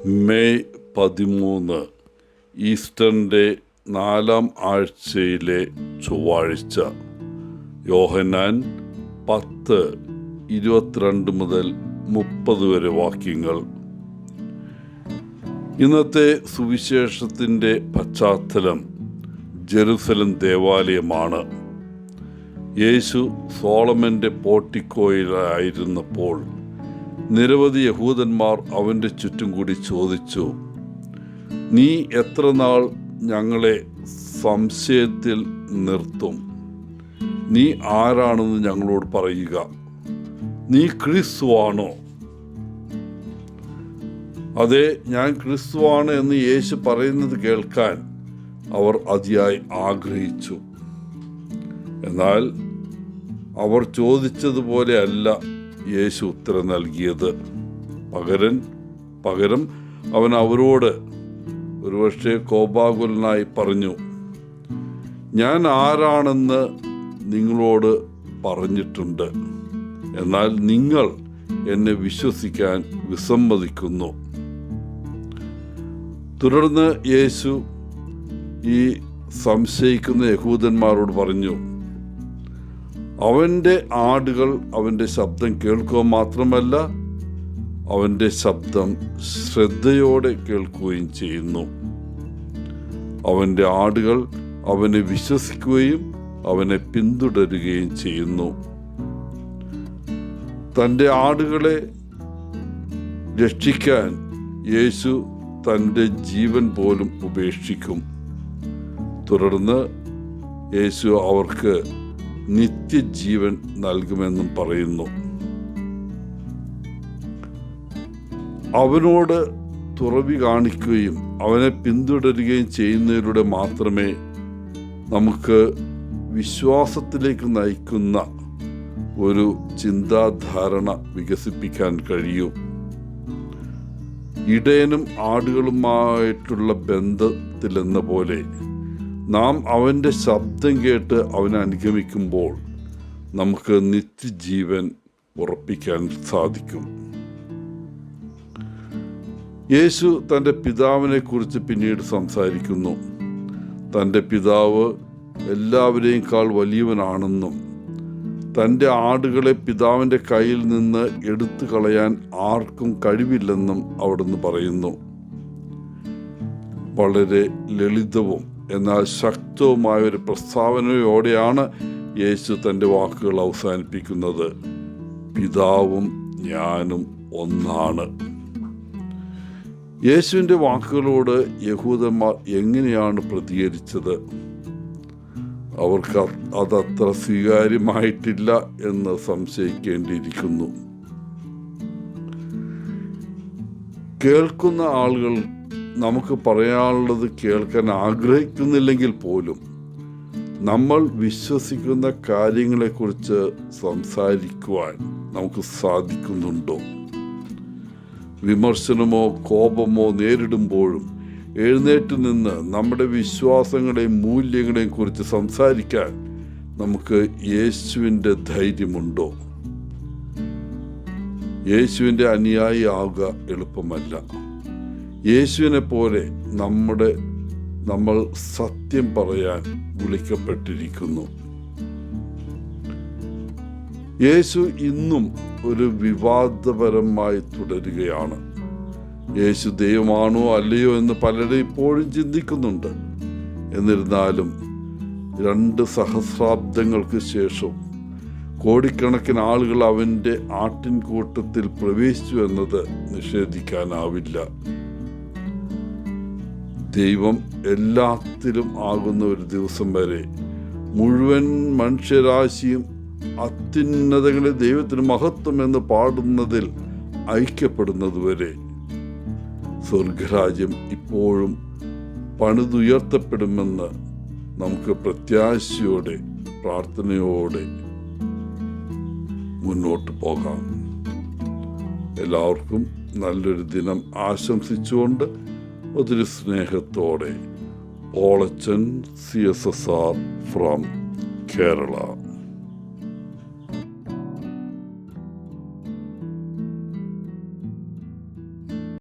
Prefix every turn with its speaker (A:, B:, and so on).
A: May 13 ഈസ്റ്ററിൻ്റെ 4-ാം ആഴ്ചയിലെ ചൊവ്വാഴ്ച. യോഹന്നാൻ 10:22 മുതൽ 30 വരെ വാക്യങ്ങൾ. ഇന്നത്തെ സുവിശേഷത്തിൻ്റെ പശ്ചാത്തലം ജെറുസലം ദേവാലയമാണ്. യേശു സോളമൻ്റെ പോർട്ടിക്കോയിലായിരുന്നപ്പോൾ നിരവധി യഹൂദന്മാർ അവൻ്റെ ചുറ്റും കൂടി ചോദിച്ചു, നീ എത്ര നാൾ ഞങ്ങളെ സംശയത്തിൽ നിർത്തും? നീ ആരാണെന്ന് ഞങ്ങളോട് പറയുക. നീ ക്രിസ്തുവാണോ? അതെ, ഞാൻ ക്രിസ്തുവാണ് എന്ന് യേശു പറയുന്നത് കേൾക്കാൻ അവർ അതിയായി ആഗ്രഹിച്ചു. എന്നാൽ അവർ ചോദിച്ചതുപോലെ അല്ല യേശു ഉത്തരം നൽകിയത്. പകരം അവൻ അവരോട് ഒരുപക്ഷെ കോപാകുലനായി പറഞ്ഞു, ഞാൻ ആരാണെന്ന് നിങ്ങളോട് പറഞ്ഞിട്ടുണ്ട്, എന്നാൽ നിങ്ങൾ എന്നെ വിശ്വസിക്കാൻ വിസമ്മതിക്കുന്നു. തുടർന്ന് യേശു ഈ സംശയിക്കുന്ന യഹൂദന്മാരോട് പറഞ്ഞു, അവൻ്റെ ആടുകൾ അവൻ്റെ ശബ്ദം കേൾക്കുക മാത്രമല്ല, അവൻ്റെ ശബ്ദം ശ്രദ്ധയോടെ കേൾക്കുകയും ചെയ്യുന്നു. അവൻ്റെ ആടുകൾ അവനെ വിശ്വസിക്കുകയും അവനെ പിന്തുടരുകയും ചെയ്യുന്നു. തൻ്റെ ആടുകളെ രക്ഷിക്കാൻ യേശു തൻ്റെ ജീവൻ പോലും ഉപേക്ഷിക്കും. തുടർന്ന് യേശു അവർക്ക് നിത്യജീവൻ നൽകുമെന്നും പറയുന്നു. അവനോട് തുറവി കാണിക്കുകയും അവനെ പിന്തുടരുകയും ചെയ്യുന്നതിലൂടെ മാത്രമേ നമുക്ക് വിശ്വാസത്തിലേക്ക് നയിക്കുന്ന ഒരു ചിന്താധാരണ വികസിപ്പിക്കാൻ കഴിയൂ. ഇടയനും ആടുകളുമായിട്ടുള്ള ബന്ധത്തിലെന്ന പോലെ നാം അവൻ്റെ ശബ്ദം കേട്ട് അവനെ അനുഗമിക്കുമ്പോൾ നമുക്ക് നിത്യജീവൻ ഉറപ്പിക്കാൻ സാധിക്കും. യേശു തൻ്റെ പിതാവിനെ കുറിച്ച് പിന്നീട് സംസാരിക്കുന്നു. തൻ്റെ പിതാവ് എല്ലാവരെയുംക്കാൾ വലിയവനാണെന്നും തൻ്റെ ആടുകളെ പിതാവിൻ്റെ കയ്യിൽ നിന്ന് എടുത്തു കളയാൻ ആർക്കും കഴിവില്ലെന്നും അവിടുന്ന് പറയുന്നു. വളരെ ലളിതവും എന്നാൽ ശക്തവുമായ ഒരു പ്രസ്താവനയോടെയാണ് യേശു തൻ്റെ വാക്കുകൾ അവസാനിപ്പിക്കുന്നത്. പിതാവും ഞാനും ഒന്നാണ്. യേശുവിൻ്റെ വാക്കുകളോട് യഹൂദന്മാർ എങ്ങനെയാണ് പ്രതികരിച്ചത്? അവർക്ക് അതത്ര സ്വീകാര്യമായിട്ടില്ല എന്ന് സംശയിക്കേണ്ടിയിരിക്കുന്നു. കേൾക്കുന്ന ആളുകൾ നമുക്ക് പറയാനുള്ളത് കേൾക്കാൻ ആഗ്രഹിക്കുന്നില്ലെങ്കിൽ പോലും നമ്മൾ വിശ്വസിക്കുന്ന കാര്യങ്ങളെക്കുറിച്ച് സംസാരിക്കുവാൻ നമുക്ക് സാധിക്കുന്നുണ്ടോ? വിമർശനമോ കോപമോ നേരിടുമ്പോഴും എഴുന്നേറ്റ് നിന്ന് നമ്മുടെ വിശ്വാസങ്ങളെയും മൂല്യങ്ങളെയും കുറിച്ച് സംസാരിക്കാൻ നമുക്ക് യേശുവിൻ്റെ ധൈര്യമുണ്ടോ? യേശുവിൻ്റെ അനുയായി ആവുക എളുപ്പമല്ല. യേശുവിനെ പോലെ നമ്മൾ സത്യം പറയാൻ വിളിക്കപ്പെട്ടിരിക്കുന്നു. യേശു ഇന്നും ഒരു വിവാദപരമായി തുടരുകയാണ്. യേശു ദൈവമാണോ അല്ലയോ എന്ന് പലരും ഇപ്പോഴും ചിന്തിക്കുന്നുണ്ട്. എന്നിരുന്നാലും 2 സഹസ്രാബ്ദങ്ങൾക്ക് ശേഷം കോടിക്കണക്കിന് ആളുകൾ അവൻ്റെ ആട്ടിൻകൂട്ടത്തിൽ പ്രവേശിച്ചു എന്നത് നിഷേധിക്കാനാവില്ല. ദൈവം എല്ലാത്തിലും ആകുന്ന ഒരു ദിവസം വരെ മുഴുവൻ മനുഷ്യരാശിയും അത്യുന്നതങ്ങളിൽ ദൈവത്തിന് മഹത്വം എന്ന് പാടുന്നതിൽ ഐക്യപ്പെടുന്നതുവരെ സ്വർഗരാജ്യം ഇപ്പോഴും പണിതുയർത്തപ്പെടുമെന്ന് നമുക്ക് പ്രത്യാശയോടെ പ്രാർത്ഥനയോടെ മുന്നോട്ട് പോകാം. എല്ലാവർക്കും നല്ലൊരു ദിനം ആശംസിച്ചുകൊണ്ട് ഒത്തിരി സ്നേഹത്തോടെ പോളച്ചൻ CSSR ഫ്രം കേരള.